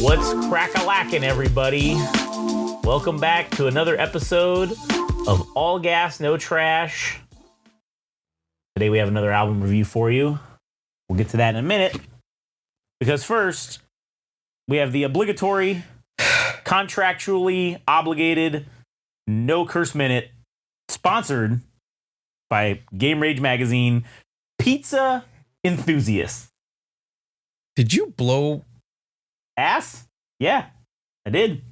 What's crack-a-lackin', everybody? Welcome back to another episode of All Gas, No Trash. Today we have another album review for you. We'll get to that in a minute. Because first, we have the obligatory, contractually obligated, no curse minute, sponsored by Game Rage Magazine, Pizza Enthusiasts. Did you blow ass? Yeah, I did.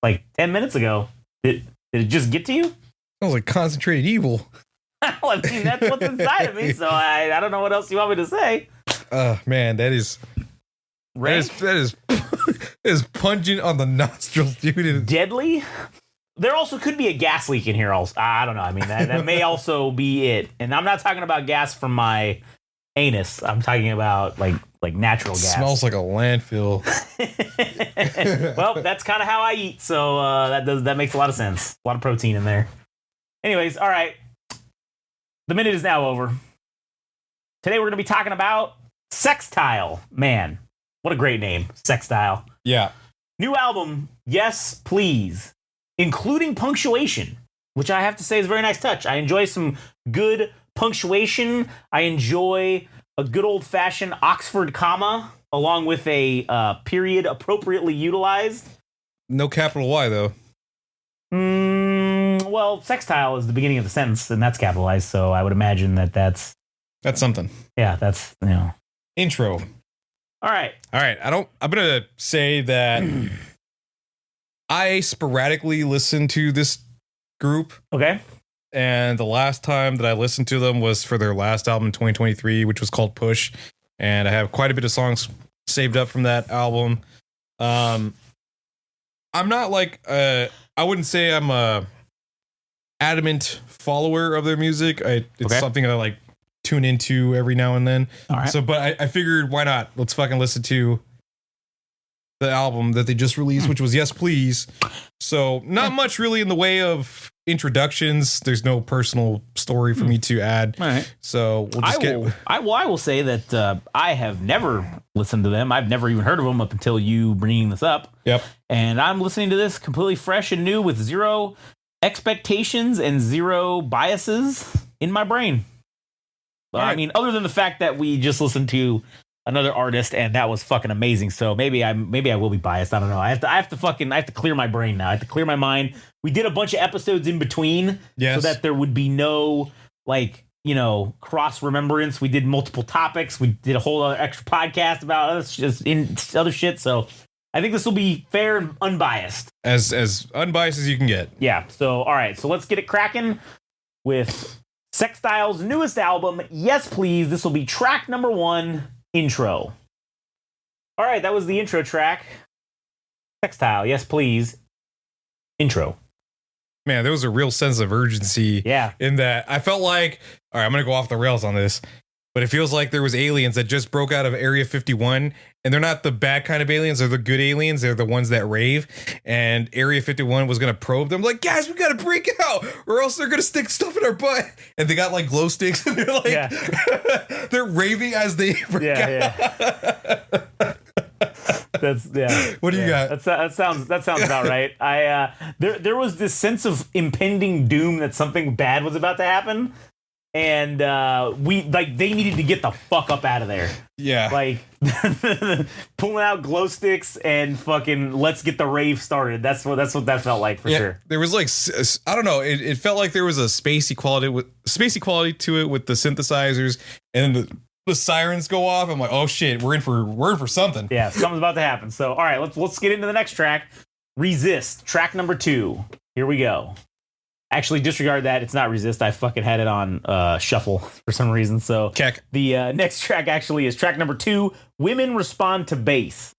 Like 10 minutes ago. Did it just get to you? Sounds like concentrated evil. Well, I mean, that's what's inside of me, so I don't know what else you want me to say. Man, that is pungent on the nostrils, dude. Deadly? There also could be a gas leak in here also. I don't know. I mean, that may also be it. And I'm not talking about gas from my anus. I'm talking about like natural gas. Smells like a landfill. Well, that's kind of how I eat, so that makes a lot of sense. A lot of protein in there. Anyways, all right. The minute is now over. Today we're going to be talking about Sextile. Man, what a great name. Sextile. Yeah. New album, Yes Please, including punctuation, which I have to say is a very nice touch. I enjoy some good punctuation. I enjoy a good old-fashioned Oxford comma, along with a period appropriately utilized. No capital Y, though. Well, sextile is the beginning of the sentence, and that's capitalized, so I would imagine that's something. Yeah, that's, Intro. All right. I'm going to say that I sporadically listen to this group. Okay. And the last time that I listened to them was for their last album in 2023, which was called Push. And I have quite a bit of songs saved up from that album. I'm not like, I wouldn't say I'm a adamant follower of their music. It's something that I like tune into every now and then. All right. So, but I figured, why not? Let's fucking listen to the album that they just released, which was Yes Please. So not much really in the way of introductions. There's no personal story for me to add. All right. So we'll just I will say that I have never listened to them. I've never even heard of them up until you bringing this up. Yep. And I'm listening to this completely fresh and new with zero expectations and zero biases in my brain. Right. I mean, other than the fact that we just listened to another artist and that was fucking amazing. So maybe I will be biased. I don't know. I have to clear my brain now. I have to clear my mind. We did a bunch of episodes in between so that there would be no cross remembrance. We did multiple topics. We did a whole other extra podcast about us, just in other shit. So I think this will be fair and unbiased. As unbiased as you can get. Yeah. So all right. So let's get it cracking with Sextile's newest album, Yes Please. This will be track number 1, Intro. All right, that was the intro track. Sextile, Yes Please, Intro. Man, there was a real sense of urgency in that. I felt like, all right, I'm going to go off the rails on this, but it feels like there was aliens that just broke out of Area 51, and they're not the bad kind of aliens. They're the good aliens. They're the ones that rave, and Area 51 was going to probe them. Like, guys, we got to break out, or else they're going to stick stuff in our butt. And they got, like, glow sticks, and they're like, they're raving as they break out. Yeah. What do you got? That sounds about right. There was this sense of impending doom that something bad was about to happen, and they needed to get the fuck up out of there. Yeah, like pulling out glow sticks and fucking let's get the rave started. That's what that felt like for sure. There was like, I don't know. It felt like there was a spacey quality to it with the synthesizers, and the sirens go off. I'm like, oh shit, we're in for something. Yeah, something's about to happen. So, all right, let's get into the next track. Resist, track number 2. Here we go. Actually, disregard that. It's not Resist. I fucking had it on shuffle for some reason. So, the next track actually is track number 2, Women Respond to Bass.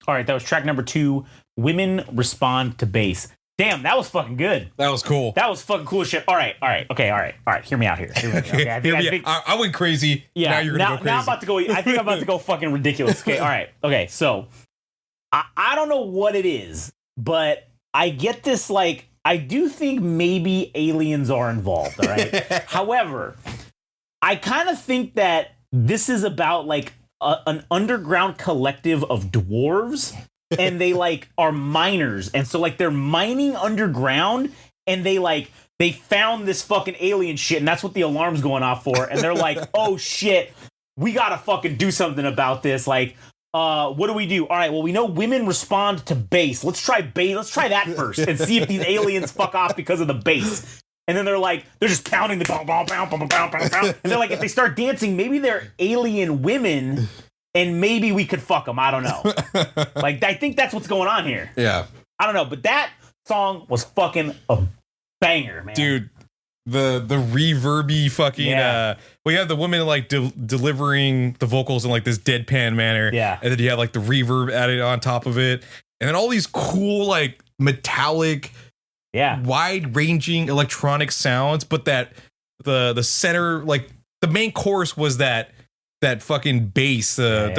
All right, that was track number 2, Women Respond to Bass. Damn, that was fucking good. That was cool. That was fucking cool as shit. All right. Hear me out here. I went crazy. Yeah. Now you're gonna go crazy. I think I'm about to go fucking ridiculous. Okay. All right. Okay. So I don't know what it is, but I get this, like, I do think maybe aliens are involved. All right. However, I kind of think that this is about like an underground collective of dwarves, and they like are miners, and so like they're mining underground, and they found this fucking alien shit, and that's what the alarm's going off for, and they're like, oh shit, we gotta fucking do something about this. Like, what do we do? All right, well, we know women respond to bass. Let's try bass. Let's try that first and see if these aliens fuck off because of the bass. And then they're just pounding the bong, bong, bong, bong, bong, bong, bong. And they're like, if they start dancing, maybe they're alien women, and maybe we could fuck them. I don't know. Like, I think that's what's going on here. Yeah. I don't know, but that song was fucking a banger, man. Dude, the reverby fucking well, you have the woman like delivering the vocals in like this deadpan manner, yeah, and then you have like the reverb added on top of it, and then all these cool like metallic, wide ranging electronic sounds. But that the center, like the main chorus was that fucking bass, and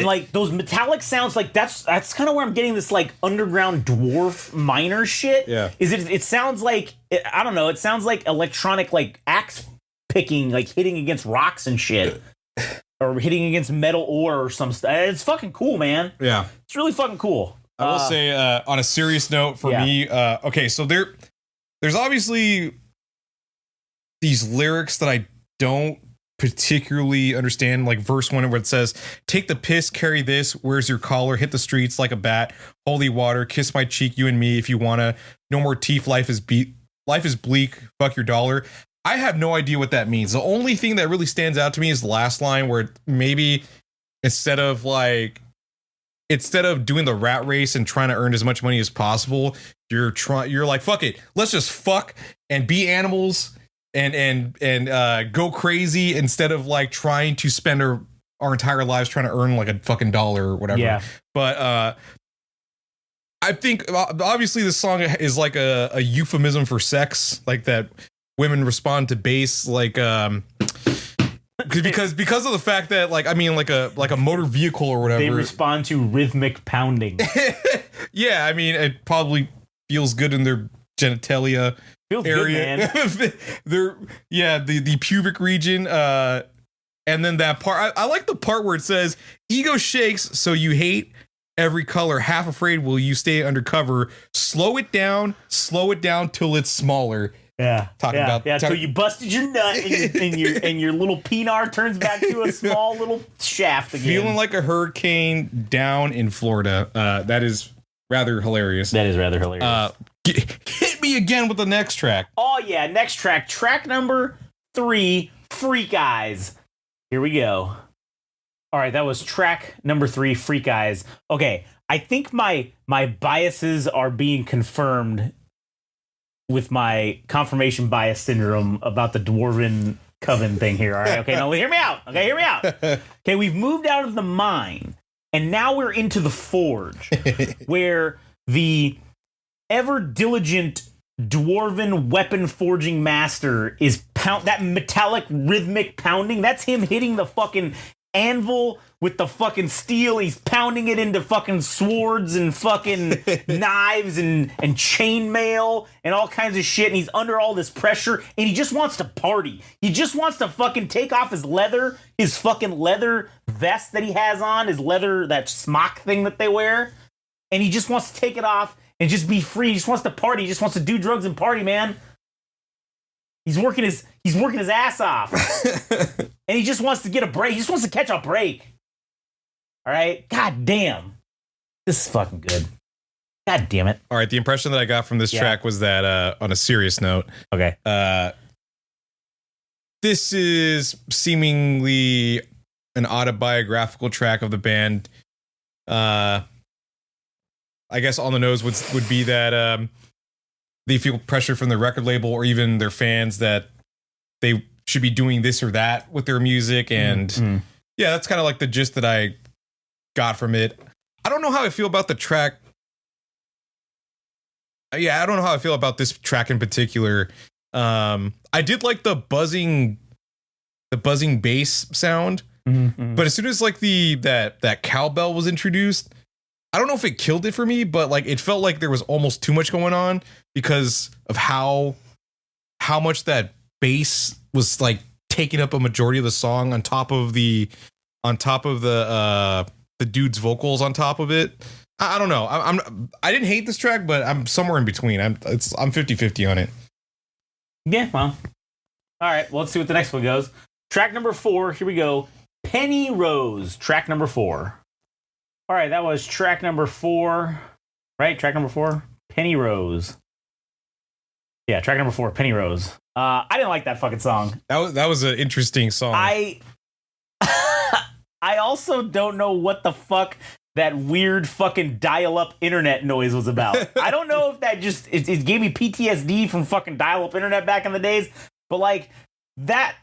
like those metallic sounds, like that's kind of where I'm getting this like underground dwarf miner shit. Yeah, it sounds like, I don't know, it sounds like electronic, like axe picking, like hitting against rocks and shit, or hitting against metal ore or some stuff. It's fucking cool, man. Yeah, it's really fucking cool. I will say, on a serious note, for me, okay, so there's obviously these lyrics that I don't particularly understand, like verse 1 where it says, take the piss, carry this, where's your collar, hit the streets like a bat, holy water, kiss my cheek, you and me if you wanna, no more teeth, life is bleak, fuck your dollar. I have no idea what that means. The only thing that really stands out to me is the last line, where maybe instead of doing the rat race and trying to earn as much money as possible, you're like, fuck it, let's just fuck and be animals and go crazy, instead of like trying to spend our entire lives trying to earn like a fucking dollar or whatever. Yeah. But I think obviously this song is like a euphemism for sex, like that women respond to bass, like because of the fact that, like, I mean, like a motor vehicle or whatever, they respond to rhythmic pounding. Yeah, I mean, it probably feels good in their genitalia area. Good, the pubic region, and then that part, I like the part where it says, ego shakes so you hate every color, half afraid will you stay undercover, slow it down till it's smaller. So you busted your nut, and your little penar turns back to a small little shaft again. Feeling like a hurricane down in Florida. That is rather hilarious. Hit me again with the next track. Oh yeah, next track. Track number 3, Freak Eyes. Here we go. All right, that was track number 3, Freak Eyes. Okay, I think my biases are being confirmed with my confirmation bias syndrome about the Dwarven Coven thing here. All right, okay, now hear me out. Okay, we've moved out of the mine, and now we're into the forge, where the ever diligent Dwarven weapon forging master is that metallic rhythmic pounding. That's him hitting the fucking anvil with the fucking steel. He's pounding it into fucking swords and fucking knives and chainmail and all kinds of shit. And he's under all this pressure, and he just wants to party. He just wants to fucking take off his fucking leather vest that he has on, that smock thing that they wear. And he just wants to take it off and just be free. He just wants to party. He just wants to do drugs and party, man. He's working his ass off. And he just wants to get a break. He just wants to catch a break. All right? God damn. This is fucking good. God damn it. All right, the impression that I got from this track was that, on a serious note, okay, this is seemingly an autobiographical track of the band. I guess on the nose would be that they feel pressure from the record label or even their fans that they should be doing this or that with their music. And yeah, that's kind of like the gist that I got from it. I don't know how I feel about the track. Yeah, I don't know how I feel about this track in particular. I did like the buzzing bass sound, but as soon as like that cowbell was introduced, I don't know if it killed it for me, but like it felt like there was almost too much going on because of how much that bass was like taking up a majority of the song on top of the dude's vocals on top of it. I don't know. I didn't hate this track, but I'm somewhere in between. I'm 50-50 on it. Yeah, well. All right, well, let's see what the next one goes. Track number 4, here we go. Penny Rose, track number 4. All right, that was track number 4. Right, track number 4? Penny Rose. Yeah, track number 4, Penny Rose. I didn't like that fucking song. That was an interesting song. I also don't know what the fuck that weird fucking dial-up internet noise was about. I don't know if that just it gave me PTSD from fucking dial-up internet back in the days, but like that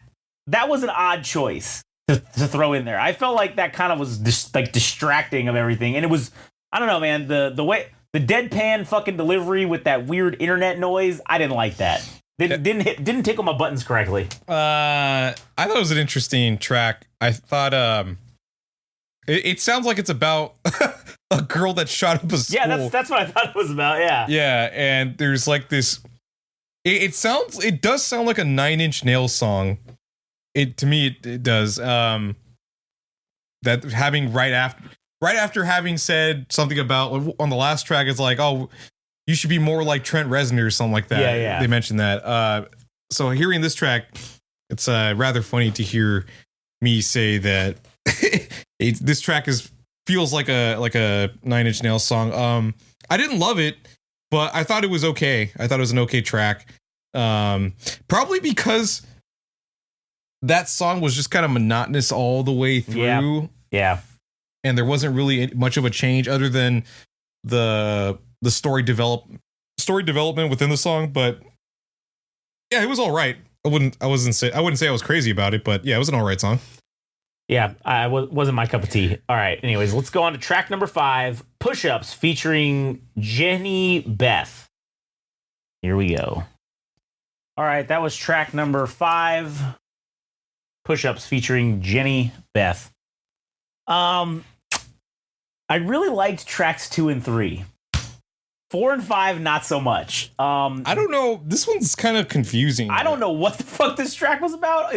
was an odd choice to throw in there. I felt like that kind of was just like distracting of everything, and it was, I don't know, man, the way the deadpan fucking delivery with that weird internet noise, I didn't like that. Didn't tickle my buttons correctly. I thought it was an interesting track. I thought it sounds like it's about a girl that shot up a school. Yeah, that's what I thought it was about. Yeah. Yeah, and there's like this. It does sound like a 9 Inch Nails song. It does. That having right after having said something about on the last track, it's like, oh, you should be more like Trent Reznor or something like that. Yeah. They mentioned that. So hearing this track, it's rather funny to hear me say that this track feels like a 9 Inch Nails song. I didn't love it, but I thought it was okay. I thought it was an okay track. Probably because that song was just kind of monotonous all the way through. Yeah. And there wasn't really much of a change other than the story development within the song. But yeah, it was all right. I wouldn't say I was crazy about it, but yeah, it was an all right song. Yeah, wasn't my cup of tea. All right. Anyways, let's go on to track number 5, Push-Ups, featuring Jenny Beth. Here we go. All right, that was track number 5, Push-Ups, featuring Jenny Beth. I really liked tracks 2 and 3. 4 and 5, not so much. I don't know. This one's kind of confusing. I don't know what the fuck this track was about.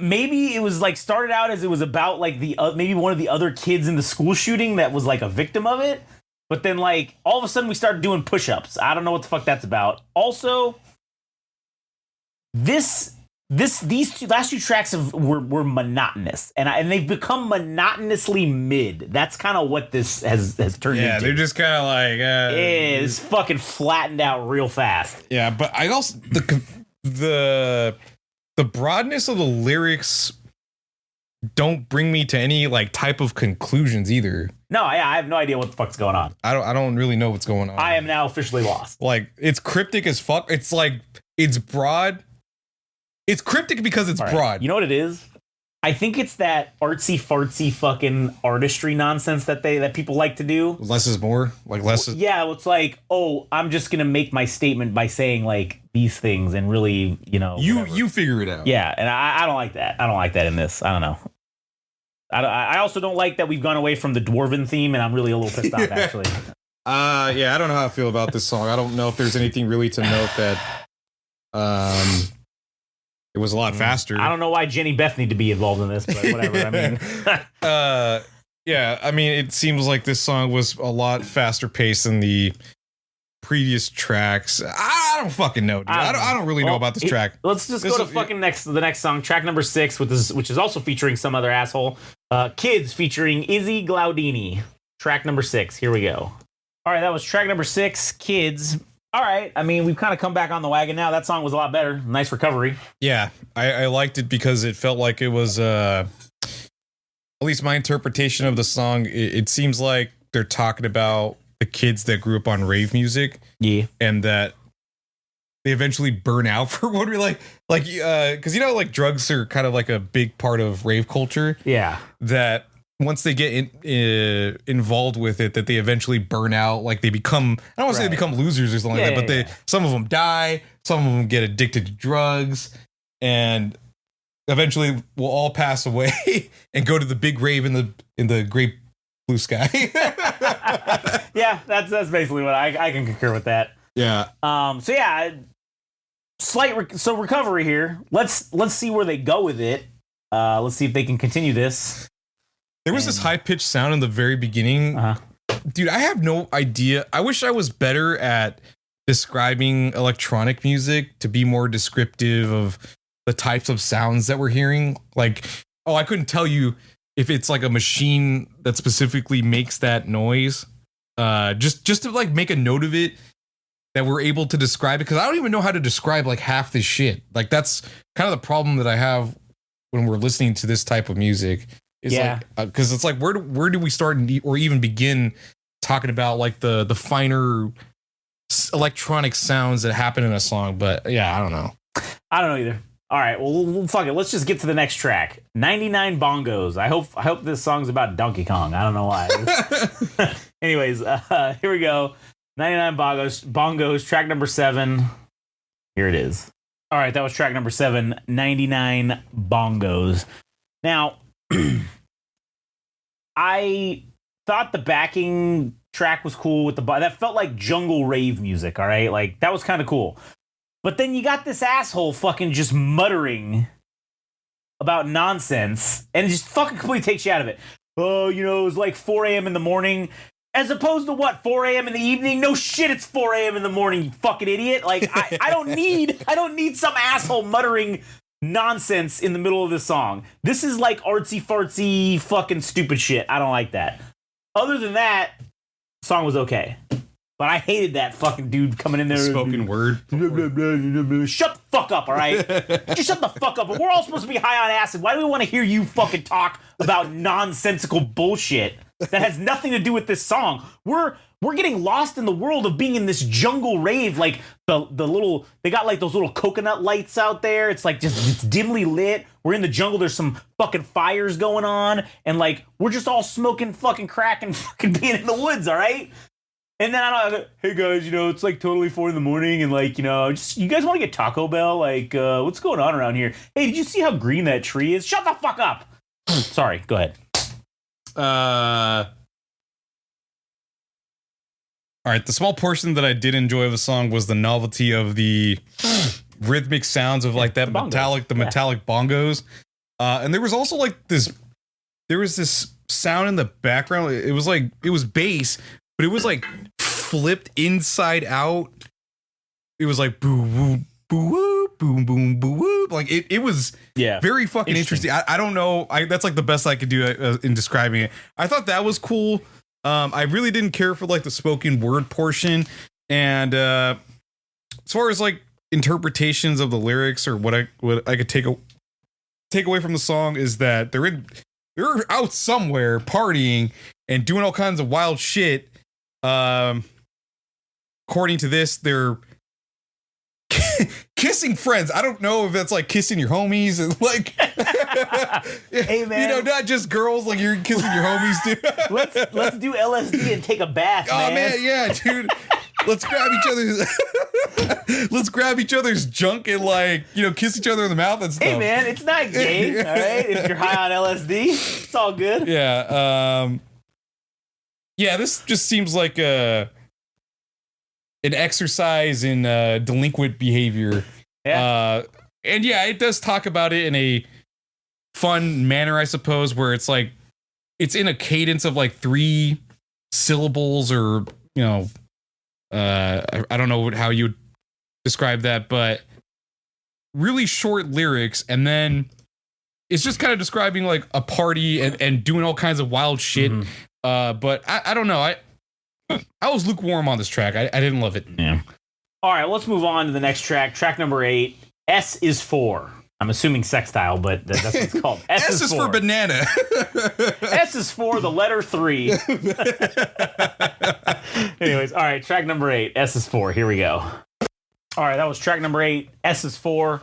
Maybe it was like started out as it was about like maybe one of the other kids in the school shooting that was like a victim of it. But then like all of a sudden we started doing push-ups. I don't know what the fuck that's about. Also, these last two tracks were monotonous, and they've become monotonously mid. That's kind of what this has turned into. Yeah, they're just kind of like it's fucking flattened out real fast. Yeah, but I also the broadness of the lyrics don't bring me to any like type of conclusions either. No, I have no idea what the fuck's going on. I don't really know what's going on. I am now officially lost. Like, it's cryptic as fuck. It's like, it's broad. It's cryptic because it's broad. You know what it is? I think it's that artsy fartsy fucking artistry nonsense that people like to do. Less is more. Like less is. Yeah, it's like, oh, I'm just gonna make my statement by saying like these things and really, you figure it out. Yeah, and I don't like that. I don't like that in this. I don't know. I also don't like that we've gone away from the dwarven theme, and I'm really a little pissed off actually. Yeah, I don't know how I feel about this song. I don't know if there's anything really to note that. It was a lot faster. I don't know why Jenny Beth need to be involved in this, but whatever. I mean, yeah. I mean, it seems like this song was a lot faster paced than the previous tracks. I don't fucking know, dude. I don't really know about this track. Let's just go to fucking the next song, track number 6, which is also featuring some other asshole. Kids featuring Izzy Glaudini. Track number 6. Here we go. All right, that was track number 6, Kids. All right. I mean, we've kind of come back on the wagon now. That song was a lot better. Nice recovery. Yeah, I liked it because it felt like it was, at least my interpretation of the song, it seems like they're talking about the kids that grew up on rave music. Yeah. And that they eventually burn out for what we like, because, like drugs are kind of like a big part of rave culture. Yeah. That once they get involved with it, that they eventually burn out. Like they become, I don't want to say they become losers or something like that, but some of them die, some of them get addicted to drugs, and eventually we'll all pass away and go to the big rave in the great blue sky. Yeah, that's basically what I can concur with that. Yeah. So yeah, So recovery here. Let's see where they go with it. Let's see if they can continue this. There was this high-pitched sound in the very beginning. Dude, I have no idea. I wish I was better at describing electronic music to be more descriptive of the types of sounds that we're hearing. Like, I couldn't tell you if it's like a machine that specifically makes that noise. Just to like make a note of it that we're able to describe it, because I don't even know how to describe like half this shit. Like, that's kind of the problem that I have when we're listening to this type of music. Because it's like, where do we start or even begin talking about like the finer electronic sounds that happen in a song? But yeah, I don't know either. All right, well, fuck it. Let's just get to the next track. 99 Bongos. I hope this song's about Donkey Kong. I don't know why. Anyways, here we go. 99 Bongos, track number 7. Here it is. All right, that was track number 7, 99 Bongos. Now, I thought the backing track was cool with that felt like jungle rave music, all right? Like, that was kind of cool. But then you got this asshole fucking just muttering about nonsense, and it just fucking completely takes you out of it. Oh, it was like 4 a.m. in the morning, as opposed to what, 4 a.m. in the evening? No shit, it's 4 a.m. in the morning, you fucking idiot. Like, I don't need some asshole muttering nonsense in the middle of this song. This is like artsy fartsy fucking stupid shit. I don't like that. Other than that, the song was okay. But I hated that fucking dude coming in there. Spoken word. Shut the fuck up, all right? Just shut the fuck up. We're all supposed to be high on acid. Why do we want to hear you fucking talk about nonsensical bullshit that has nothing to do with this song? We're getting lost in the world of being in this jungle rave. Like they got like those little coconut lights out there. It's like it's dimly lit. We're in the jungle. There's some fucking fires going on, and like we're just all smoking fucking crack and fucking being in the woods, all right? And then hey guys, it's like totally 4 in the morning, and like, just, you guys want to get Taco Bell? Like, what's going on around here? Hey, did you see how green that tree is? Shut the fuck up. Sorry, go ahead. All right, the small portion that I did enjoy of the song was the novelty of the rhythmic sounds of like that metallic bongos. And there was also like this sound in the background. It was bass, but it was like flipped inside out. It was like boo woo boo woo boom boom boo woo. Like it was very fucking interesting. I don't know. That's like the best I could do in describing it. I thought that was cool. I really didn't care for like the spoken word portion, and as far as like interpretations of the lyrics or what I could take away from the song is that they're out somewhere partying and doing all kinds of wild shit. According to this, they're kissing friends. I don't know if that's like kissing your homies and like, hey man, not just girls. Like you're kissing your homies too. let's do LSD and take a bath. Oh man, yeah, dude. Let's grab each other's junk and like kiss each other in the mouth and stuff. Hey man, it's not gay, all right? If you're high on LSD, it's all good. Yeah. Yeah. This just seems like an exercise in delinquent behavior. Yeah. And yeah, it does talk about it in a fun manner, I suppose, where it's like it's in a cadence of like 3 syllables or I don't know how you would describe that, but really short lyrics, and then it's just kind of describing like a party and doing all kinds of wild shit. Mm-hmm. But I don't know. I was lukewarm on this track. I didn't love it. Yeah. All right, let's move on to the next track. Track number 8. S is for. I'm assuming sextile, but that's what it's called. S is for banana. S is for the letter 3. Anyways, all right, track number 8. S is for. Here we go. All right, that was track number 8. S is for.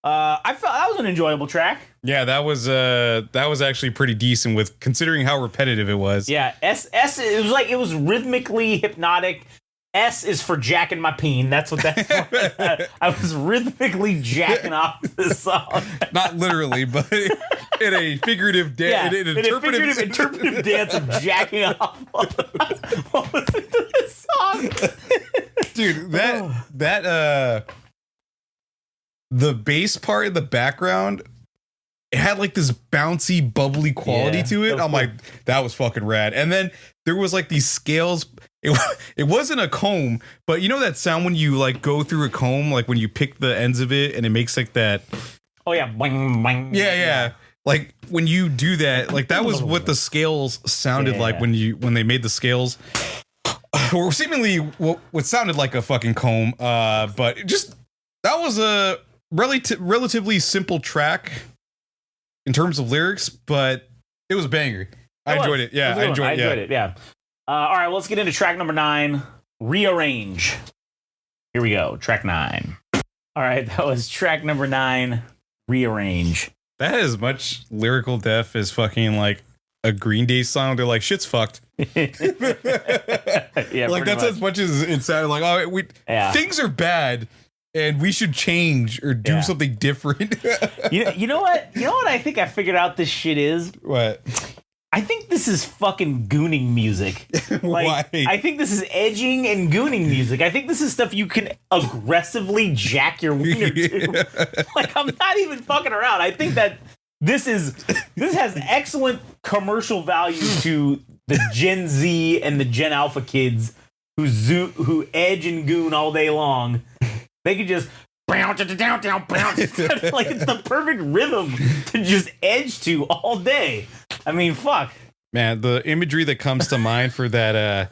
I felt that was an enjoyable track. Yeah, that was actually pretty decent with considering how repetitive it was. Yeah, S it was rhythmically hypnotic. S is for jacking my peen. That's what that's for. I was rhythmically jacking off this song. Not literally, but in a figurative dance. Yeah, in a figurative interpretive dance of jacking off. What was it to this song? Dude, that the bass part in the background, it had like this bouncy, bubbly quality to it. I'm cool. Like, that was fucking rad. And then there was like these scales. It wasn't a comb, but you know that sound when you like go through a comb, like when you pick the ends of it and it makes like that. Oh yeah, boing, boing. Yeah. Like when you do that, like that was what the scales sounded like when they made the scales. Or seemingly what sounded like a fucking comb. But just that was a relatively simple track in terms of lyrics, but it was a banger. I enjoyed it. Yeah, I enjoyed it. Yeah. All right, well, let's get into track number 9, Rearrange. Here we go, track 9. All right, that was track number 9, Rearrange. That has as much lyrical depth as fucking like a Green Day song. They're like, shit's fucked. Yeah, like that's much. As much as it sounded like, things are bad and we should change or do something different. you know what? You know what I think I figured out this shit is? What? I think this is fucking gooning music. Like, why? I think this is edging and gooning music. I think this is stuff you can aggressively jack your wiener to. Like, I'm not even fucking around. I think that this has excellent commercial value to the Gen Z and the Gen Alpha kids who edge and goon all day long. They could just like it's the perfect rhythm to just edge to all day. I mean, fuck. Man, the imagery that comes to mind for that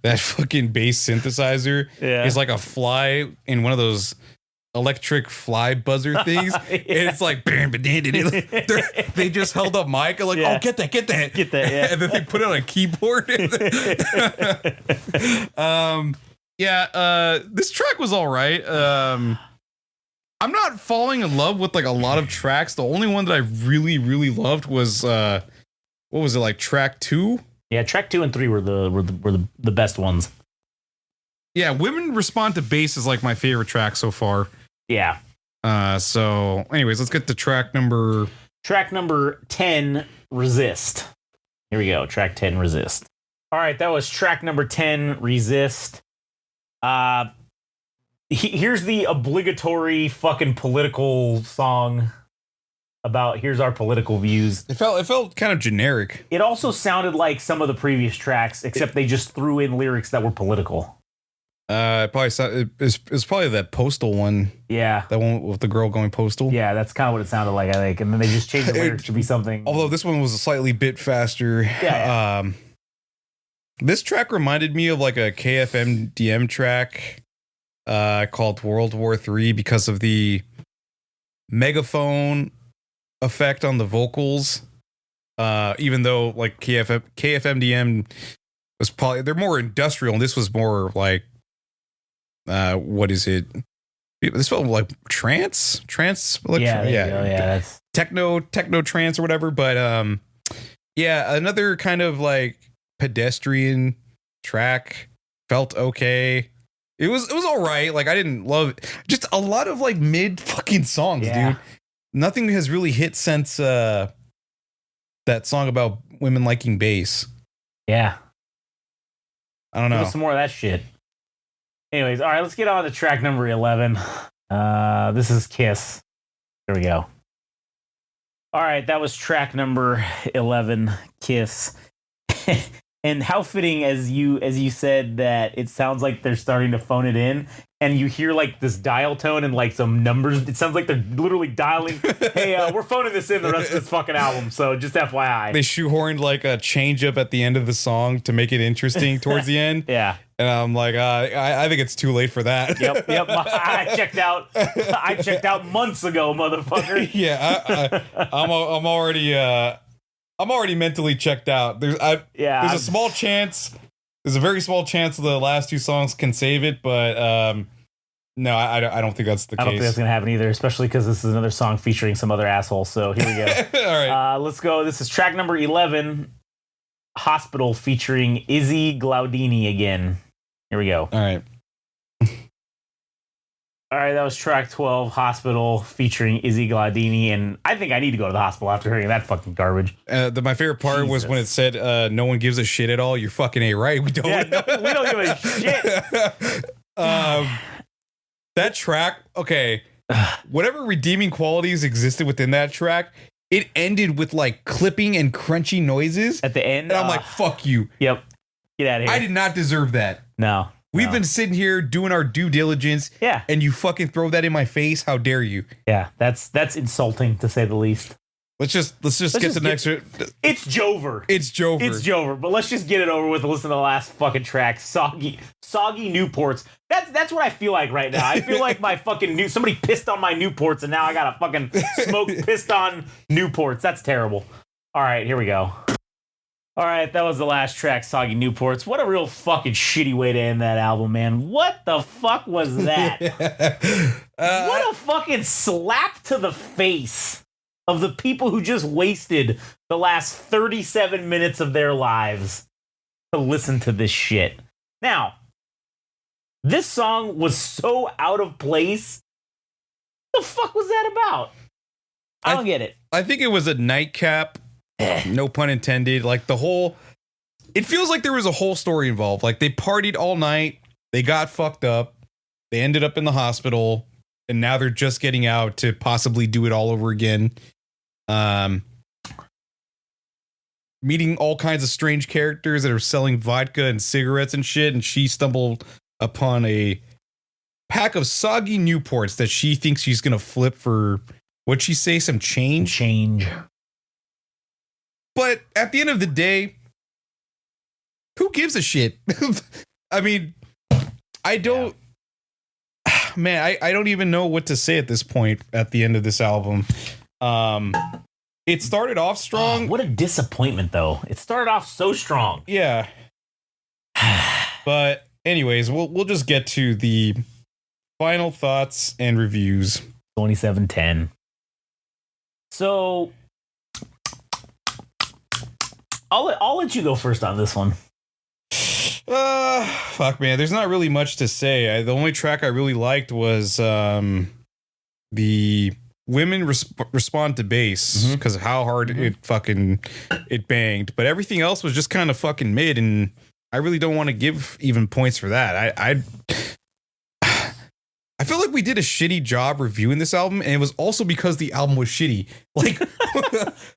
that fucking bass synthesizer is like a fly in one of those electric fly buzzer things. And it's like they just held up mic and like, oh, get that. Yeah. And then they put it on a keyboard. This track was all right. I'm not falling in love with like a lot of tracks. The only one that I really, really loved was what was it, like track 2? Yeah, track 2 and 3 were the best ones. Yeah, Women Respond to Bass is like my favorite track so far. Yeah. So anyways, let's get to track number 10, Resist. Here we go, track 10, Resist. All right, that was track number 10, Resist. Here's the obligatory fucking political song about here's our political views. It felt kind of generic. It also sounded like some of the previous tracks, except they just threw in lyrics that were political. It's probably that postal one. Yeah. That one with the girl going postal. Yeah, that's kind of what it sounded like, I think. And then they just changed the lyrics to be something. Although this one was a slightly bit faster. Yeah. This track reminded me of like a KFMDM track called World War III because of the megaphone effect on the vocals. Even though like KFMDM was probably, they're more industrial and this was more like what is it? This felt like trance, that's techno trance or whatever. But another kind of like pedestrian track. Felt okay. It was all right. Like I didn't love it. Just a lot of like mid fucking songs, dude. Nothing has really hit since that song about women liking bass. Yeah. I don't know. Give us some more of that shit. Anyways, all right, let's get on to track number 11. This is Kiss. There we go. All right, that was track number 11, Kiss. And how fitting, as you said, that it sounds like they're starting to phone it in, and you hear like this dial tone and like some numbers. It sounds like they're literally dialing. Hey, we're phoning this in the rest of this fucking album. So just FYI. They shoehorned like a change up at the end of the song to make it interesting towards the end. Yeah. And I'm like, I think it's too late for that. Yep. I checked out. I checked out months ago, motherfucker. Yeah, I'm already mentally checked out. There's a small chance. There's a very small chance the last two songs can save it, but no, I don't think that's the case. I don't think that's gonna happen either, especially because this is another song featuring some other asshole. So here we go. All right, let's go. This is track number 11, Hospital, featuring Izzy Glaudini again. Here we go. All right. All right, that was track 12, Hospital, featuring Izzy Glaudini, and I think I need to go to the hospital after hearing that fucking garbage. My favorite part was when it said, no one gives a shit at all. You're fucking A, right? We don't. Yeah, we don't give a shit. That track, okay, whatever redeeming qualities existed within that track, it ended with like clipping and crunchy noises at the end. And I'm like, fuck you. Yep. Get out of here. I did not deserve that. No. We've been sitting here doing our due diligence. Yeah. And you fucking throw that in my face. How dare you? Yeah. That's insulting to say the least. Let's just get the next. It's Jover. It's Jover. But let's just get it over with and listen to the last fucking track, Soggy Newports. That's what I feel like right now. I feel like my fucking somebody pissed on my Newports and now I gotta fucking smoke pissed on Newports. That's terrible. All right, here we go. All right, that was the last track, Soggy Newports. What a real fucking shitty way to end that album, man. What the fuck was that? What a fucking slap to the face of the people who just wasted the last 37 minutes of their lives to listen to this shit. Now, this song was so out of place. What the fuck was that about? I don't get it. I think it was a nightcap. No pun intended. Like it feels like there was a whole story involved. Like they partied all night. They got fucked up. They ended up in the hospital. And now they're just getting out to possibly do it all over again. Meeting all kinds of strange characters that are selling vodka and cigarettes and shit, and she stumbled upon a pack of Soggy Newports that she thinks she's gonna flip for, what'd she say, some change? But at the end of the day, who gives a shit? I mean, I don't, man, I don't even know what to say at this point at the end of this album. It started off strong. Oh, what a disappointment, though. It started off so strong. Yeah. But anyways, we'll just get to the final thoughts and reviews. 2710. So I'll let you go first on this one. Fuck, man. There's not really much to say. The only track I really liked was the women respond to bass because of how hard it banged. But everything else was just kind of fucking mid, and I really don't want to give even points for that. I feel like we did a shitty job reviewing this album, and it was also because the album was shitty. Like,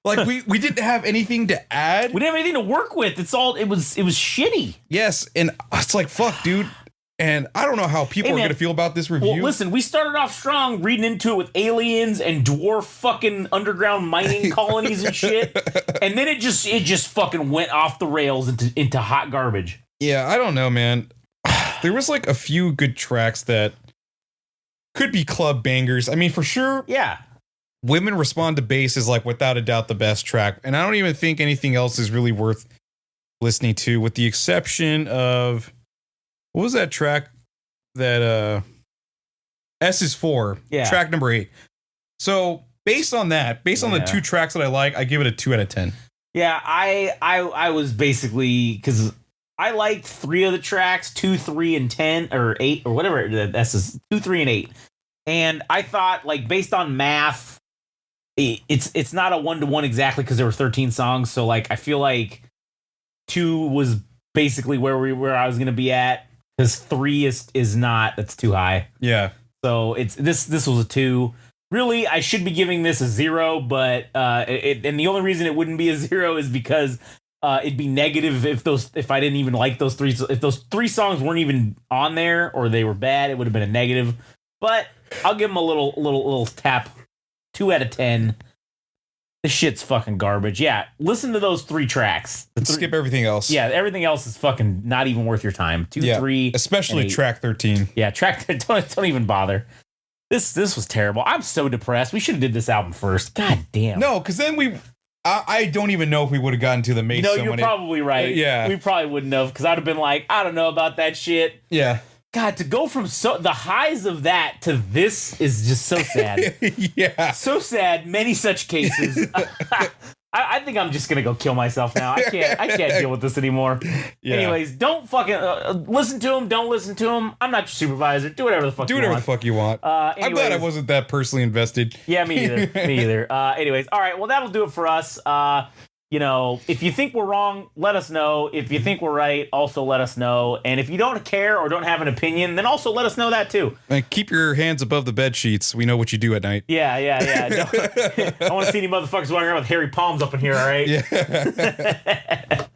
like we didn't have anything to add. We didn't have anything to work with. It was shitty. Yes, and it's like, fuck, dude. And I don't know how people are going to feel about this review. Well, listen, we started off strong reading into it with aliens and dwarf fucking underground mining colonies and shit. And then it just fucking went off the rails into hot garbage. Yeah, I don't know, man. There was like a few good tracks that could be club bangers. I mean, for sure. Yeah. Women Respond to Bass is like without a doubt the best track. And I don't even think anything else is really worth listening to, with the exception of, what was that track that S is 4, track number 8. So based on the two tracks that I like, I give it a 2 out of 10. Yeah, I was basically, because I liked 3 of the tracks, 2, 3, and 10 or 8 or whatever. That's 2, 3, and 8. And I thought, like, based on math, it's not a 1-to-1 exactly because there were 13 songs. So like I feel like 2 was basically where I was gonna be at. Because 3 is not, that's too high. Yeah. So it's this was a 2. Really, I should be giving this a 0, but and the only reason it wouldn't be a 0 is because it'd be negative if I didn't even like those 3. If those 3 songs weren't even on there or they were bad, it would have been a negative. But I'll give them a little tap. 2 out of 10. This shit's fucking garbage. Yeah, listen to those 3 tracks. Skip everything else. Yeah, everything else is fucking not even worth your time. 2, 3, especially track 13. Yeah, track. Don't even bother. This was terrible. I'm so depressed. We should have did this album first. God damn. No, because then I don't even know if we would have gotten to the Mace. No, you're probably right. Yeah, we probably wouldn't have, because I'd have been like, I don't know about that shit. Yeah. God, to go from the highs of that to this is just so sad. Yeah. So sad. Many such cases. I think I'm just gonna go kill myself now. I can't deal with this anymore. Yeah. Anyways, don't fucking listen to him. Don't listen to him. I'm not your supervisor. Do whatever the fuck. You want. I'm glad I wasn't that personally invested. Yeah, me either. Anyways, all right. Well, that'll do it for us. you know, if you think we're wrong, let us know. If you think we're right, also let us know. And if you don't care or don't have an opinion, then also let us know that too. And keep your hands above the bed sheets. We know what you do at night. Yeah. I want to see any motherfuckers walking around with hairy palms up in here, all right? Yeah.